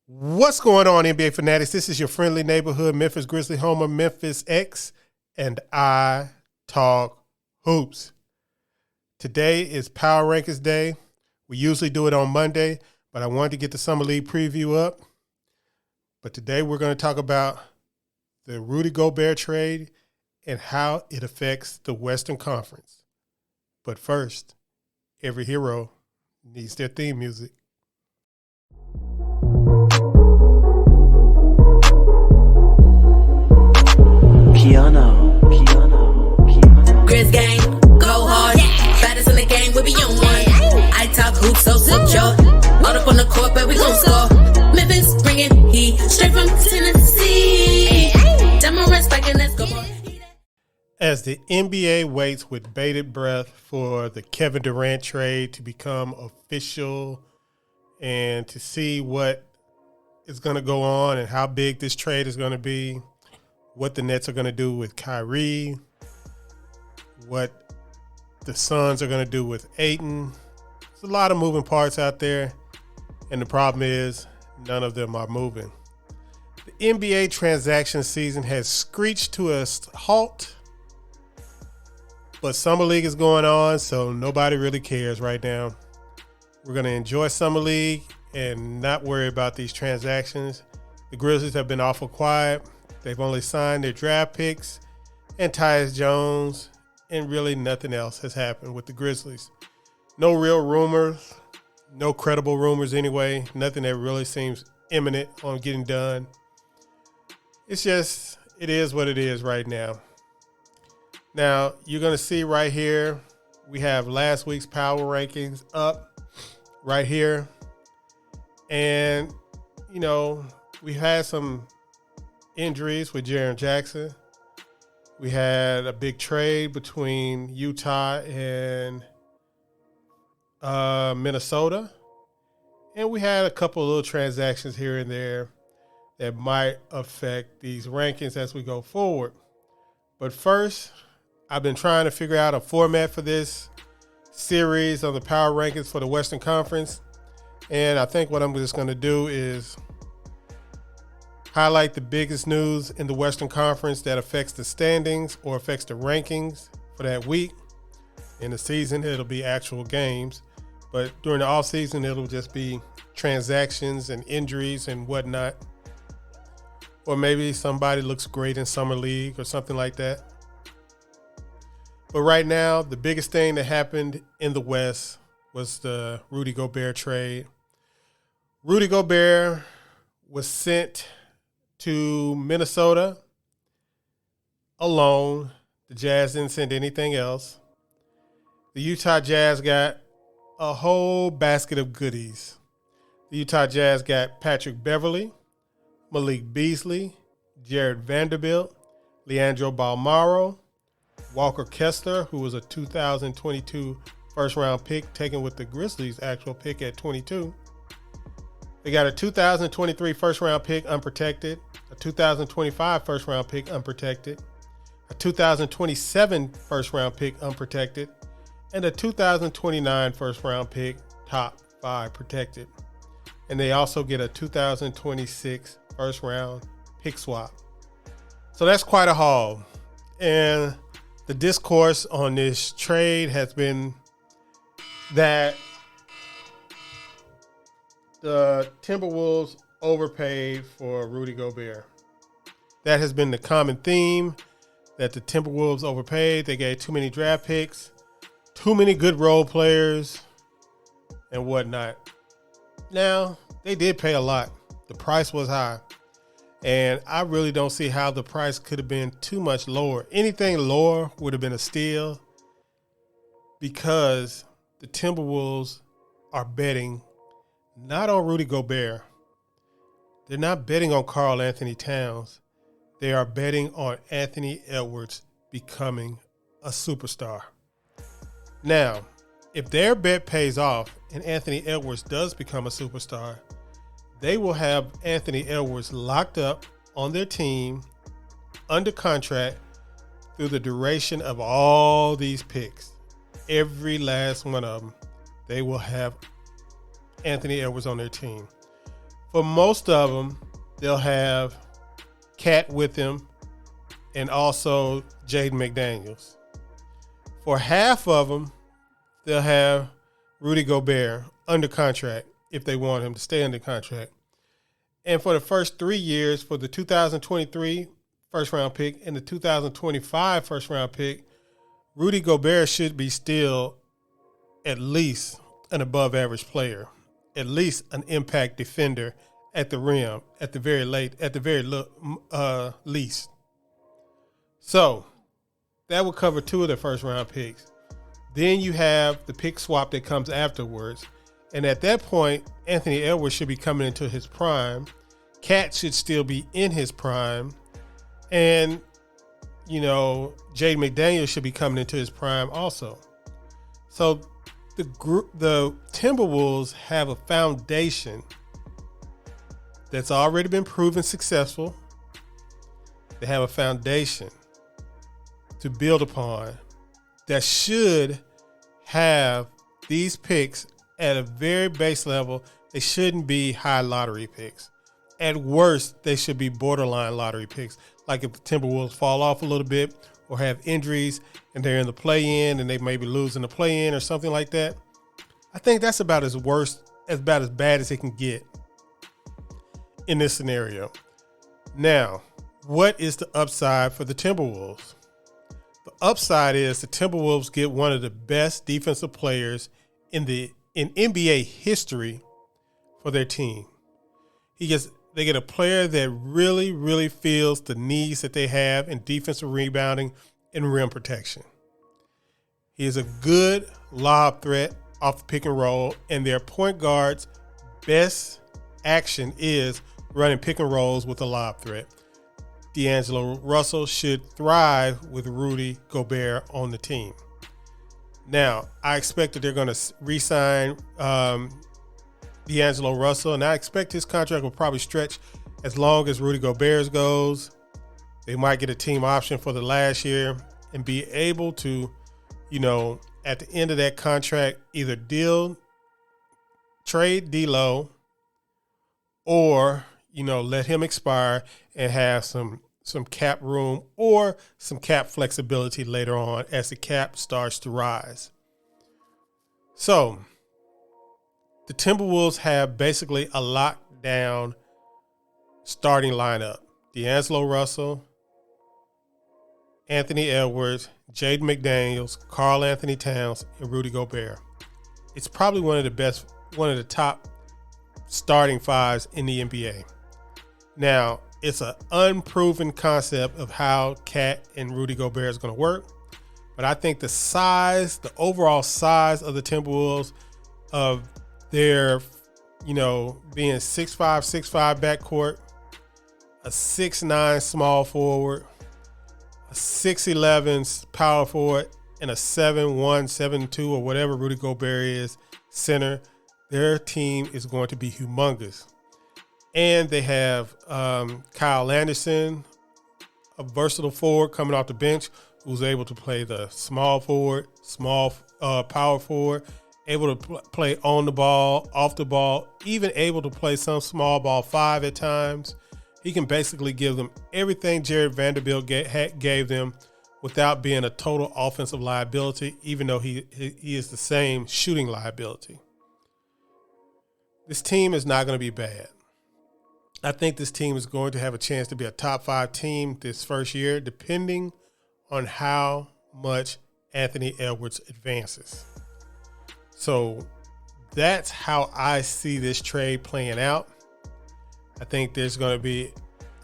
What's going on, NBA fanatics? This is your friendly neighborhood Memphis Grizzly homer, Memphis X, and I talk hoops. Today is Power Rankings Day. We usually do it on Monday, but I wanted to get the Summer League preview up. But today we're going to talk about the Rudy Gobert trade and how it affects the Western Conference. But first, every hero needs their theme music. KeyAno. Grizz gang, go hard. Baddest in the game, we be on one. I talk hoops, so secure. All up on the court, but we gon' score. Memphis bringing heat straight from Tennessee. Demo spiking, let's go. As the NBA waits with bated breath for the Kevin Durant trade to become official and to see what is going to go on and how big this trade is going to be, what the Nets are going to do with Kyrie, what the Suns are going to do with Ayton. There's a lot of moving parts out there, and the problem is none of them are moving. The NBA transaction season has screeched to a halt, but Summer League is going on, so nobody really cares right now. We're going to enjoy Summer League and not worry about these transactions. The Grizzlies have been awful quiet. They've only signed their draft picks and Tyus Jones, and really nothing else has happened with the Grizzlies. No real rumors, no credible rumors anyway, nothing that really seems imminent on getting done. It's just, it is what it is right now. Now, you're going to see right here, we have last week's power rankings up right here. And, you know, we had some injuries with Jaren Jackson. We had a big trade between Utah and Minnesota. And we had a couple of little transactions here and there that might affect these rankings as we go forward. But first, I've been trying to figure out a format for this series on the power rankings for the Western Conference. And I think what I'm just going to do is highlight the biggest news in the Western Conference that affects the standings or affects the rankings for that week. In the season, it'll be actual games. But during the offseason, it'll just be transactions and injuries and whatnot. Or maybe somebody looks great in Summer League or something like that. But right now, the biggest thing that happened in the West was the Rudy Gobert trade. Rudy Gobert was sent to Minnesota alone. The Jazz didn't send anything else. The Utah Jazz got a whole basket of goodies. The Utah Jazz got Patrick Beverley, Malik Beasley, Jared Vanderbilt, Leandro Balmaro, Walker Kessler, who was a 2022 first-round pick taken with the Grizzlies' actual pick at 22. They got a 2023 first-round pick unprotected, a 2025 first-round pick unprotected, a 2027 first-round pick unprotected, and a 2029 first-round pick top 5 protected. And they also get a 2026 first-round pick swap. So that's quite a haul. And the discourse on this trade has been that the Timberwolves overpaid for Rudy Gobert. That has been the common theme, that the Timberwolves overpaid. They gave too many draft picks, too many good role players, and whatnot. Now, they did pay a lot. The price was high. And I really don't see how the price could have been too much lower. Anything lower would have been a steal because the Timberwolves are betting not on Rudy Gobert. They're not betting on Karl Anthony Towns. They are betting on Anthony Edwards becoming a superstar. Now, if their bet pays off and Anthony Edwards does become a superstar, they will have Anthony Edwards locked up on their team under contract through the duration of all these picks. Every last one of them, they will have Anthony Edwards on their team. For most of them, they'll have Cat with him and also Jaden McDaniels. For half of them, they'll have Rudy Gobert under contract if they want him to stay under contract. And for the first 3 years, for the 2023 first-round pick and the 2025 first-round pick, Rudy Gobert should be still at least an above-average player, at least an impact defender at the rim, at the very least. So that would cover 2 of the first-round picks. Then you have the pick swap that comes afterwards. And at that point, Anthony Edwards should be coming into his prime. Cat should still be in his prime. And, Jaden McDaniels should be coming into his prime also. So the Timberwolves have a foundation that's already been proven successful. They have a foundation to build upon that should have these picks at a very base level. They shouldn't be high lottery picks. At worst, they should be borderline lottery picks. Like if the Timberwolves fall off a little bit or have injuries and they're in the play-in and they may be losing the play-in or something like that. I think that's about as bad as it can get in this scenario. Now, what is the upside for the Timberwolves? The upside is the Timberwolves get one of the best defensive players in NBA history for their team. They get a player that really, really feels the needs that they have in defensive rebounding and rim protection. He is a good lob threat off the pick and roll, and their point guard's best action is running pick and rolls with a lob threat. D'Angelo Russell should thrive with Rudy Gobert on the team. Now, I expect that they're going to re-sign D'Angelo Russell, and I expect his contract will probably stretch as long as Rudy Gobert's goes. They might get a team option for the last year and be able to, at the end of that contract, either trade D'Lo or, let him expire and have some cap room or some cap flexibility later on as the cap starts to rise. So the Timberwolves have basically a lockdown starting lineup. D'Angelo Russell, Anthony Edwards, Jaden McDaniels, Karl Anthony Towns, and Rudy Gobert. It's probably one of the top starting fives in the NBA. Now, it's an unproven concept of how Cat and Rudy Gobert is going to work. But I think the overall size of the Timberwolves, of their, being 6'5", 6'5" backcourt, a 6'9" small forward, a 6'11" power forward, and a 7'1", 7'2", or whatever Rudy Gobert is, center, their team is going to be humongous. And they have Kyle Anderson, a versatile forward coming off the bench who's able to play the small forward, power forward, able to play on the ball, off the ball, even able to play some small ball 5 at times. He can basically give them everything Jared Vanderbilt gave them without being a total offensive liability, even though he is the same shooting liability. This team is not going to be bad. I think this team is going to have a chance to be a top 5 team this first year, depending on how much Anthony Edwards advances. So that's how I see this trade playing out. I think there's going to be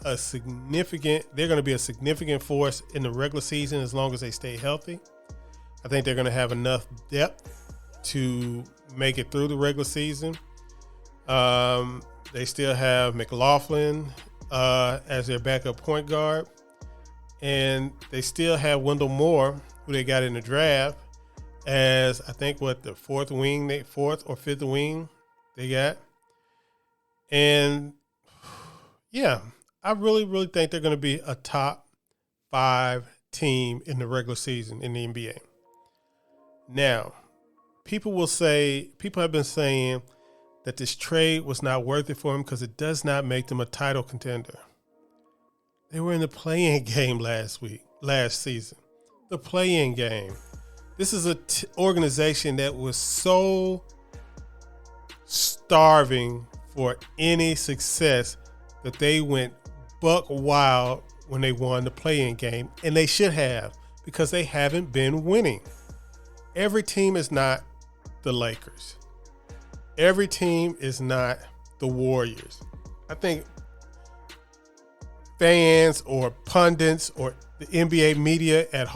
a significant force in the regular season as long as they stay healthy. I think they're going to have enough depth to make it through the regular season. They still have McLaughlin as their backup point guard. And they still have Wendell Moore, who they got in the draft, as I think the fourth or fifth wing they got. And yeah, I really, really think they're going to be a top 5 team in the regular season in the NBA. Now, people have been saying that this trade was not worth it for him because it does not make them a title contender. They were in the play-in game last season. The play-in game. This is an organization that was so starving for any success that they went buck wild when they won the play-in game, and they should have, because they haven't been winning. Every team is not the Lakers. Every team is not the Warriors. I think fans or pundits or the NBA media at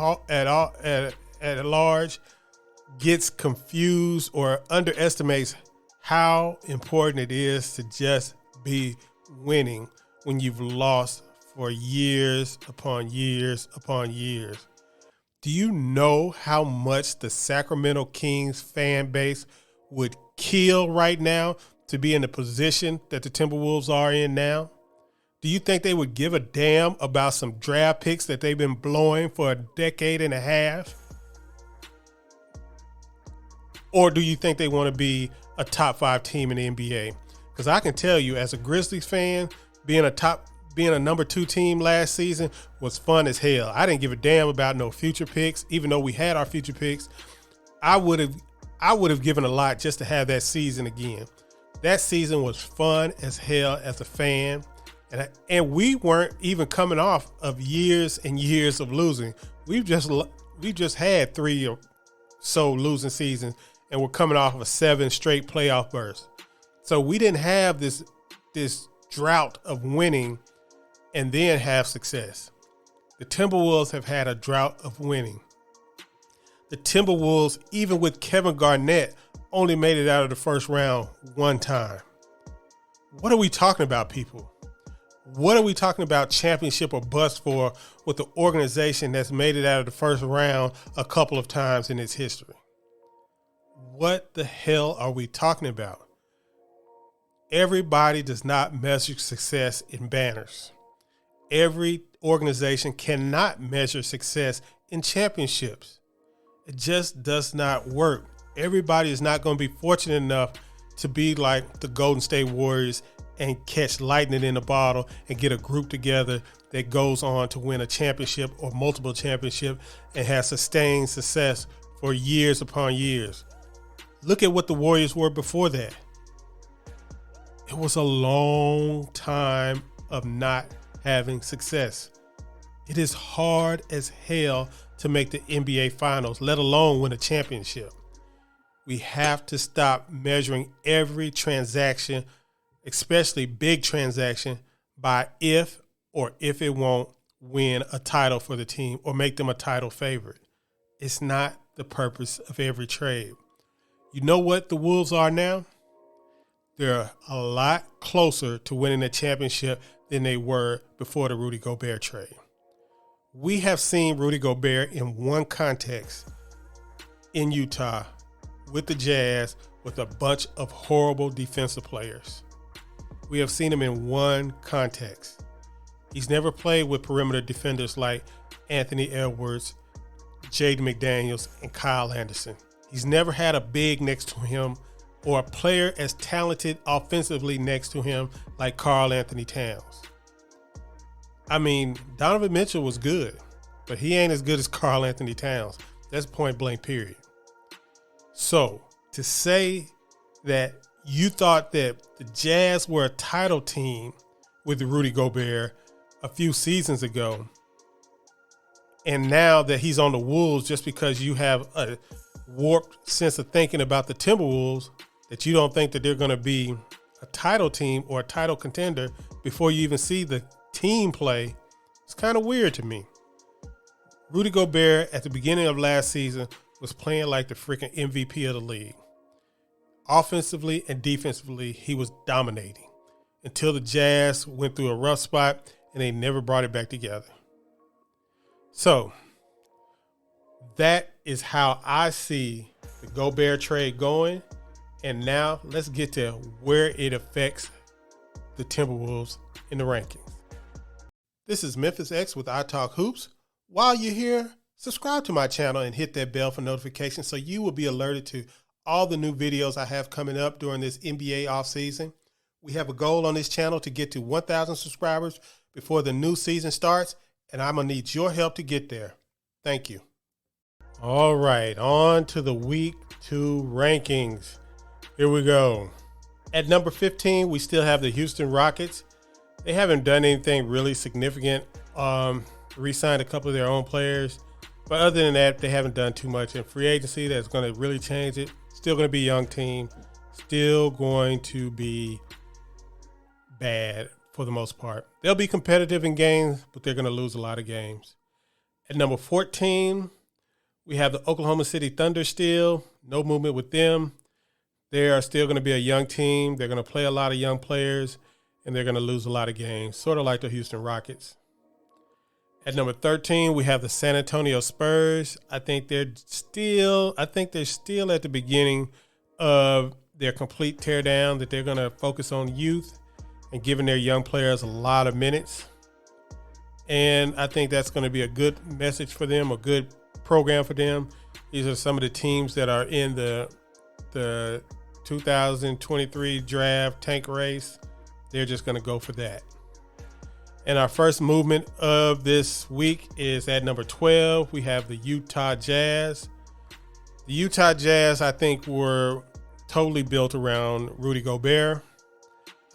large gets confused or underestimates how important it is to just be winning when you've lost for years upon years upon years. Do you know how much the Sacramento Kings fan base would kill right now to be in the position that the Timberwolves are in now? Do you think they would give a damn about some draft picks that they've been blowing for a decade and a half? Or do you think they want to be a top 5 team in the NBA? Because I can tell you, as a Grizzlies fan, being a number 2 team last season was fun as hell. I didn't give a damn about no future picks, even though we had our future picks. I would have given a lot just to have that season again. That season was fun as hell as a fan. And we weren't even coming off of years and years of losing. We just had 3 or so losing seasons, and we're coming off of a 7 straight playoff burst. So we didn't have this drought of winning and then have success. The Timberwolves have had a drought of winning. The Timberwolves, even with Kevin Garnett, only made it out of the first round one time. What are we talking about, people? What are we talking about championship or bust for with the organization that's made it out of the first round a couple of times in its history? What the hell are we talking about? Everybody does not measure success in banners. Every organization cannot measure success in championships. It just does not work. Everybody is not going to be fortunate enough to be like the Golden State Warriors and catch lightning in a bottle and get a group together that goes on to win a championship or multiple championships and has sustained success for years upon years. Look at what the Warriors were before that. It was a long time of not having success. It is hard as hell to make the NBA Finals, let alone win a championship. We have to stop measuring every transaction, especially big transaction, by if it won't win a title for the team or make them a title favorite. It's not the purpose of every trade. You know what the Wolves are now? They're a lot closer to winning a championship than they were before the Rudy Gobert trade. We have seen Rudy Gobert in one context in Utah with the Jazz with a bunch of horrible defensive players. We have seen him in one context. He's never played with perimeter defenders like Anthony Edwards, Jaden McDaniels, and Kyle Anderson. He's never had a big next to him or a player as talented offensively next to him like Karl Anthony Towns. I mean, Donovan Mitchell was good, but he ain't as good as Karl Anthony Towns. That's point blank, period. So to say that you thought that the Jazz were a title team with Rudy Gobert a few seasons ago, and now that he's on the Wolves just because you have a warped sense of thinking about the Timberwolves, that you don't think that they're going to be a title team or a title contender before you even see the team play, it's kind of weird to me. Rudy Gobert at the beginning of last season was playing like the freaking MVP of the league. Offensively and defensively, he was dominating until the Jazz went through a rough spot and they never brought it back together. So that is how I see the Gobert trade going. And now let's get to where it affects the Timberwolves in the rankings. This is Memphis X with iTalkHoops. While you're here, subscribe to my channel and hit that bell for notifications so you will be alerted to all the new videos I have coming up during this NBA offseason. We have a goal on this channel to get to 1,000 subscribers before the new season starts, and I'm going to need your help to get there. Thank you. All right, on to the Week 2 rankings. Here we go. At number 15, we still have the Houston Rockets. They haven't done anything really significant. Re-signed a couple of their own players. But other than that, they haven't done too much in free agency that's going to really change it. Still going to be a young team. Still going to be bad for the most part. They'll be competitive in games, but they're going to lose a lot of games. At number 14, we have the Oklahoma City Thunder still. No movement with them. They are still going to be a young team. They're going to play a lot of young players, and they're going to lose a lot of games, sort of like the Houston Rockets. At number 13, we have the San Antonio Spurs. I think they're still at the beginning of their complete teardown, that they're going to focus on youth and giving their young players a lot of minutes. And I think that's going to be a good message for them, a good program for them. These are some of the teams that are in the 2023 draft tank race. They're just going to go for that. And our first movement of this week is at number 12. We have the Utah Jazz. The Utah Jazz, I think, were totally built around Rudy Gobert.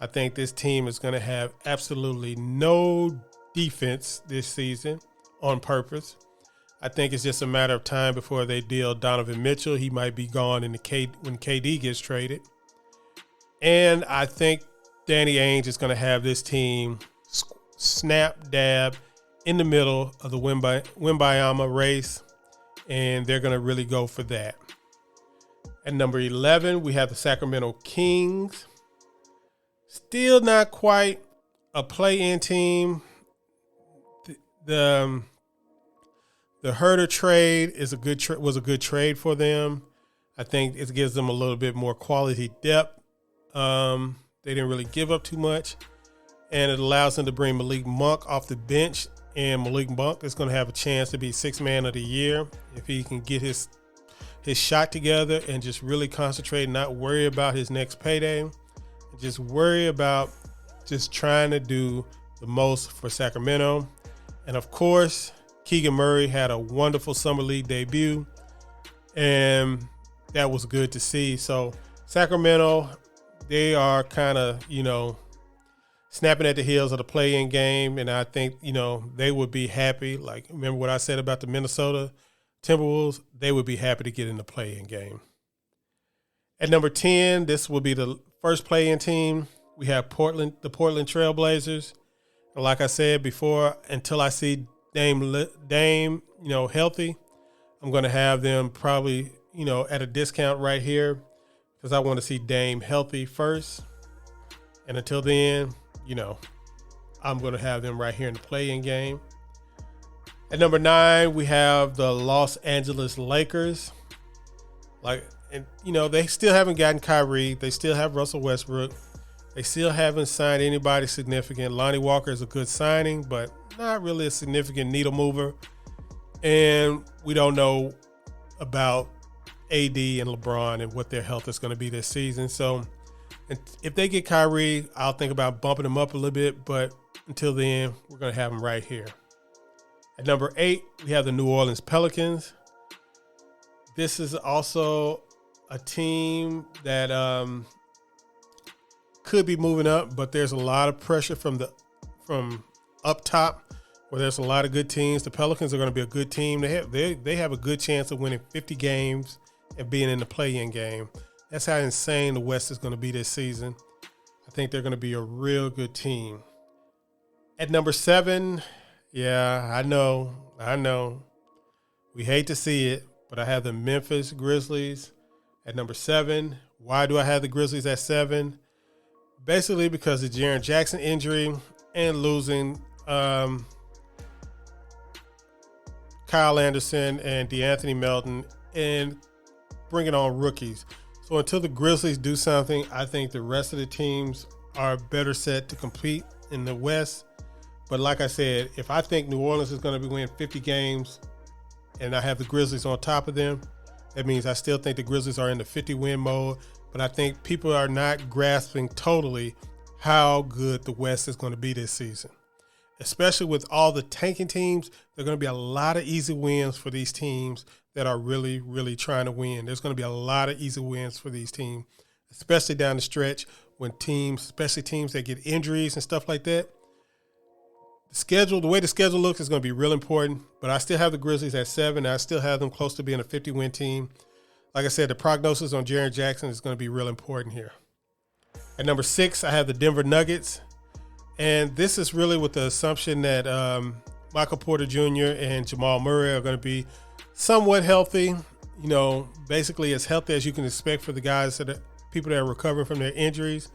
I think this team is going to have absolutely no defense this season on purpose. I think it's just a matter of time before they deal Donovan Mitchell. He might be gone when KD gets traded. And I think Danny Ainge is going to have this team snap dab in the middle of the Wembayama race, and they're going to really go for that. At number 11, we have the Sacramento Kings. Still not quite a play-in team. The Herter trade is was a good trade for them. I think it gives them a little bit more quality depth. They didn't really give up too much. And it allows them to bring Malik Monk off the bench. And Malik Monk is going to have a chance to be Sixth Man of the Year if he can get his shot together and just really concentrate and not worry about his next payday. Just worry about just trying to do the most for Sacramento. And, of course, Keegan Murray had a wonderful Summer League debut. And that was good to see. So, Sacramento, they are kind of, snapping at the heels of the play-in game, and I think, they would be happy. Like, remember what I said about the Minnesota Timberwolves? They would be happy to get in the play-in game. At number 10, this will be the first play-in team. We have the Portland Trail Blazers. And like I said before, until I see Dame, healthy, I'm going to have them probably, at a discount right here because I want to see Dame healthy first. And until then, I'm going to have them right here in the play-in game. At number 9, we have the Los Angeles Lakers. They still haven't gotten Kyrie. They still have Russell Westbrook. They still haven't signed anybody significant. Lonnie Walker is a good signing, but not really a significant needle mover. And we don't know about AD and LeBron and what their health is going to be this season. So, and if they get Kyrie, I'll think about bumping them up a little bit. But until then, we're going to have them right here. At number 8, we have the New Orleans Pelicans. This is also a team that could be moving up, but there's a lot of pressure from up top where there's a lot of good teams. The Pelicans are going to be a good team. They have a good chance of winning 50 games and being in the play-in game. That's how insane the West is going to be this season. I think they're going to be a real good team. At number 7, yeah, I know. We hate to see it, but I have the Memphis Grizzlies at number 7. Why do I have the Grizzlies at 7? Basically because of the Jaren Jackson injury and losing Kyle Anderson and DeAnthony Melton and bringing on rookies. So until the Grizzlies do something, I think the rest of the teams are better set to compete in the West. But like I said, if I think New Orleans is going to be winning 50 games and I have the Grizzlies on top of them, That means I still think the Grizzlies are in the 50-win mode, but I think people are not grasping totally how good the West is going to be this season. Especially with all the tanking teams, there are going to be a lot of easy wins for these teams that are really, really trying to win. There's going to be a lot of easy wins for these teams, especially down the stretch when teams, especially teams that get injuries and stuff like that. The way the schedule looks is going to be real important, but I still have the Grizzlies at 7. I still have them close to being a 50-win team. Like I said, the prognosis on Jaren Jackson is going to be real important here. At number 6, I have the Denver Nuggets, and this is really with the assumption that Michael Porter Jr. and Jamal Murray are going to be somewhat healthy, basically as healthy as you can expect for the guys people that are recovering from their injuries.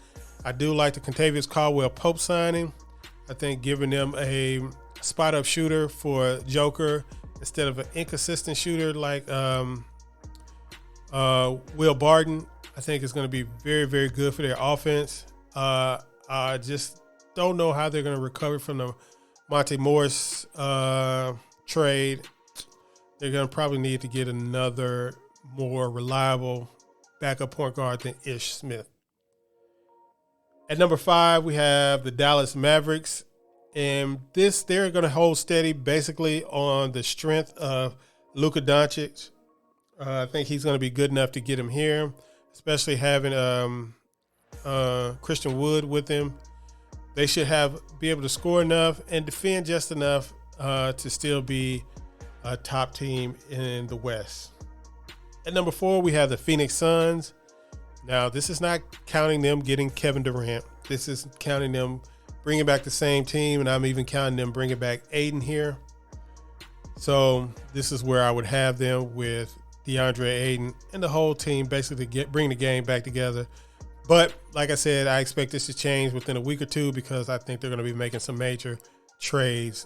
I do like the Kentavious Caldwell-Pope signing. I think giving them a spot-up shooter for Joker instead of an inconsistent shooter like Will Barton, I think is going to be very, very good for their offense. I just don't know how they're going to recover from the Monte Morris trade. They're going to probably need to get another more reliable backup point guard than Ish Smith. At number 5, we have the Dallas Mavericks, and they're going to hold steady basically on the strength of Luka Doncic. I think he's going to be good enough to get him here, especially having Christian Wood with him. They should be able to score enough and defend just enough to still be a top team in the West. At number 4, we have the Phoenix Suns. Now, this is not counting them getting Kevin Durant. This is counting them bringing back the same team, and I'm even counting them bringing back Aiden here. So this is where I would have them with DeAndre Ayton and the whole team basically bring the game back together. But like I said, I expect this to change within a week or two because I think they're going to be making some major trades.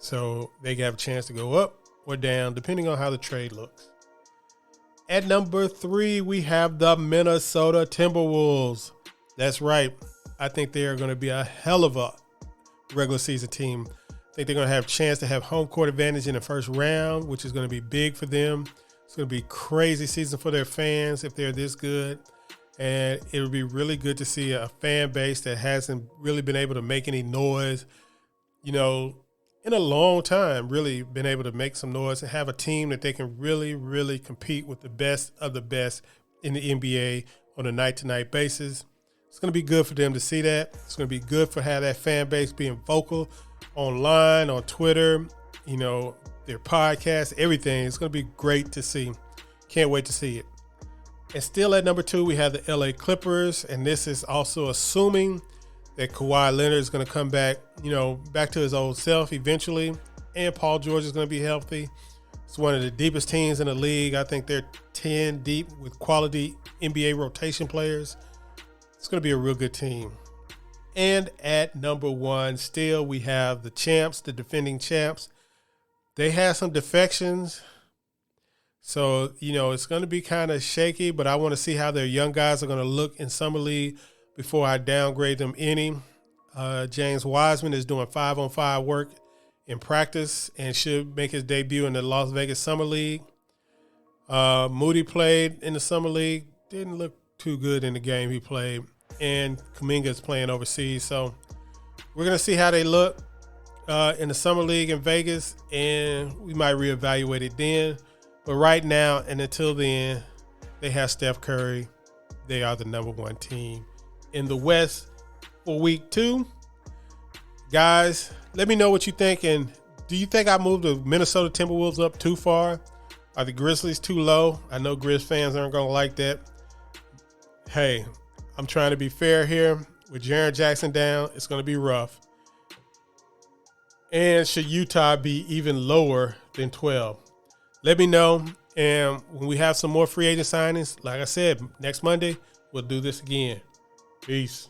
So they have a chance to go up or down depending on how the trade looks. At number 3, we have the Minnesota Timberwolves. That's right. I think they are going to be a hell of a regular season team. I think they're going to have a chance to have home court advantage in the first round, which is going to be big for them. It's going to be a crazy season for their fans if they're this good. And it would be really good to see a fan base that hasn't really been able to make any noise, in a long time, really been able to make some noise and have a team that they can really, really compete with the best of the best in the NBA on a night-to-night basis. It's going to be good for them to see that. It's going to be good for have that fan base being vocal online, on Twitter, their podcast, everything. It's going to be great to see. Can't wait to see it. And still at number 2, we have the LA Clippers, and this is also assuming that Kawhi Leonard is going to come back, back to his old self eventually, and Paul George is going to be healthy. It's one of the deepest teams in the league. I think they're 10 deep with quality NBA rotation players. It's going to be a real good team. And at number 1, still we have the champs, the defending champs. They had some defections. So, it's going to be kind of shaky, but I want to see how their young guys are going to look in Summer League before I downgrade them any. James Wiseman is doing 5-on-5 work in practice and should make his debut in the Las Vegas Summer League. Moody played in the Summer League. Didn't look too good in the game he played. And Kuminga is playing overseas. So we're going to see how they look in the Summer League in Vegas, and we might reevaluate it then. But right now and until then, they have Steph Curry. They are the number 1 team in the West for week 2. Guys, let me know what you think. And do you think I moved the Minnesota Timberwolves up too far? Are the Grizzlies too low? I know Grizz fans aren't going to like that. Hey, I'm trying to be fair here. With Jaren Jackson down, it's going to be rough. And should Utah be even lower than 12? Let me know. And when we have some more free agent signings, like I said, next Monday, we'll do this again. Peace.